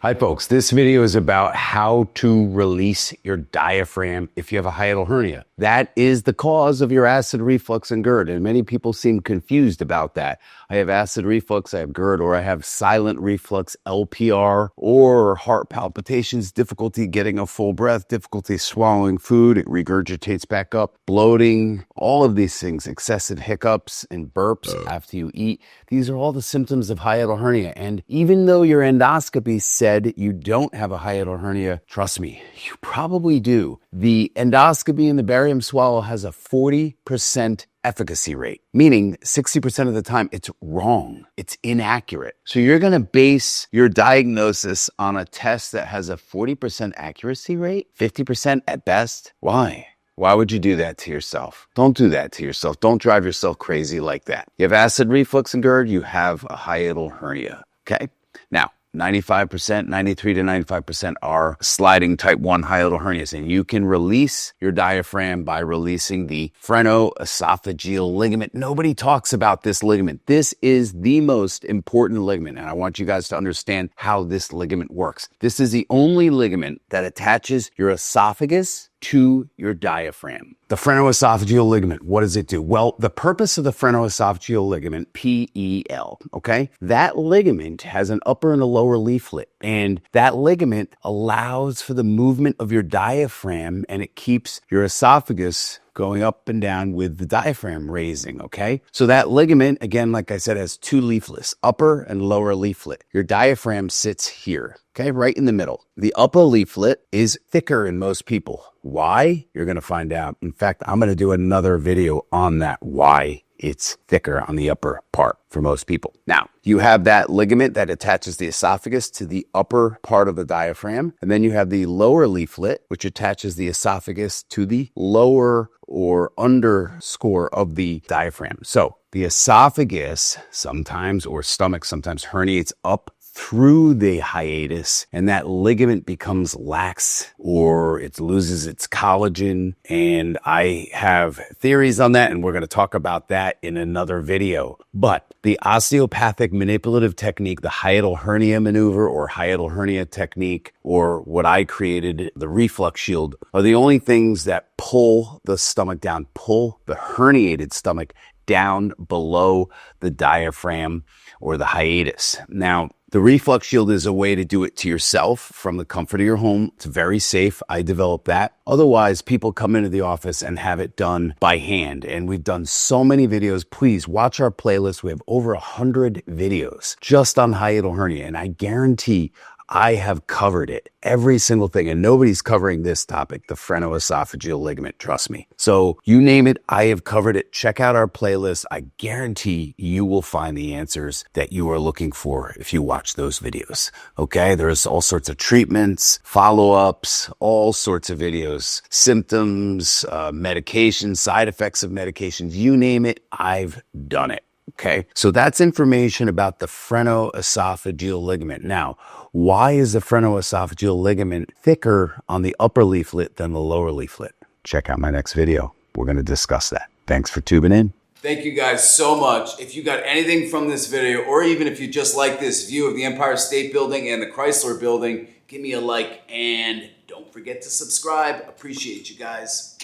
Hi folks, this video is about how to release your diaphragm if you have a hiatal hernia. That is the cause of your acid reflux and GERD, and many people seem confused about that. I have acid reflux, I have GERD, or I have silent reflux, LPR, or heart palpitations, difficulty getting a full breath, difficulty swallowing food, it regurgitates back up, bloating, all of these things, excessive hiccups and burps after you eat. These are all the symptoms of hiatal hernia, and even though your endoscopy said you don't have a hiatal hernia, trust me, you probably do. The endoscopy in the barium swallow has a 40% efficacy rate, meaning 60% of the time it's wrong, it's inaccurate. So you're going to base your diagnosis on a test that has a 40% accuracy rate, 50% at best. Why? Why would you do that to yourself? Don't do that to yourself. Don't drive yourself crazy like that. You have acid reflux and GERD, you have a hiatal hernia, okay? Now, 95%, 93 to 95% are sliding type 1 hiatal hernias, and you can release your diaphragm by releasing the phrenoesophageal ligament. Nobody talks about this ligament. This is the most important ligament, and I want you guys to understand how this ligament works. This is the only ligament that attaches your esophagus to your diaphragm. The phrenoesophageal ligament, what does it do? Well, the purpose of the phrenoesophageal ligament, PEL, okay? That ligament has an upper and a lower leaflet, and that ligament allows for the movement of your diaphragm, and it keeps your esophagus going up and down with the diaphragm raising, okay? So that ligament, again, like I said, has two leaflets, upper and lower leaflet. Your diaphragm sits here, okay, right in the middle. The upper leaflet is thicker in most people. Why? You're going to find out. In fact, I'm going to do another video on that, why it's thicker on the upper part for most people. Now, you have that ligament that attaches the esophagus to the upper part of the diaphragm, and then you have the lower leaflet, which attaches the esophagus to the lower or underscore of the diaphragm. So the esophagus sometimes, or stomach sometimes, herniates up through the hiatus, and that ligament becomes lax or it loses its collagen. And I have theories on that, and we're going to talk about that in another video. But the osteopathic manipulative technique, the hiatal hernia maneuver or hiatal hernia technique, or what I created, the reflux shield, are the only things that pull the stomach down, pull the herniated stomach down below the diaphragm or the hiatus. Now, the reflux shield is a way to do it to yourself from the comfort of your home. It's very safe. I developed that. Otherwise, people come into the office and have it done by hand. And we've done so many videos. Please watch our playlist. We have over 100 videos just on hiatal hernia. And I guarantee I have covered it, every single thing, and nobody's covering this topic, the phrenoesophageal ligament, trust me. So you name it, I have covered it. Check out our playlist. I guarantee you will find the answers that you are looking for if you watch those videos, okay? There's all sorts of treatments, follow-ups, all sorts of videos, symptoms, medications, side effects of medications, you name it, I've done it. Okay, so that's information about the phrenoesophageal ligament. Now, why is the phrenoesophageal ligament thicker on the upper leaflet than the lower leaflet? Check out my next video. We're going to discuss that. Thanks for tuning in. Thank you guys so much. If you got anything from this video, or even if you just like this view of the Empire State Building and the Chrysler Building, give me a like and don't forget to subscribe. Appreciate you guys.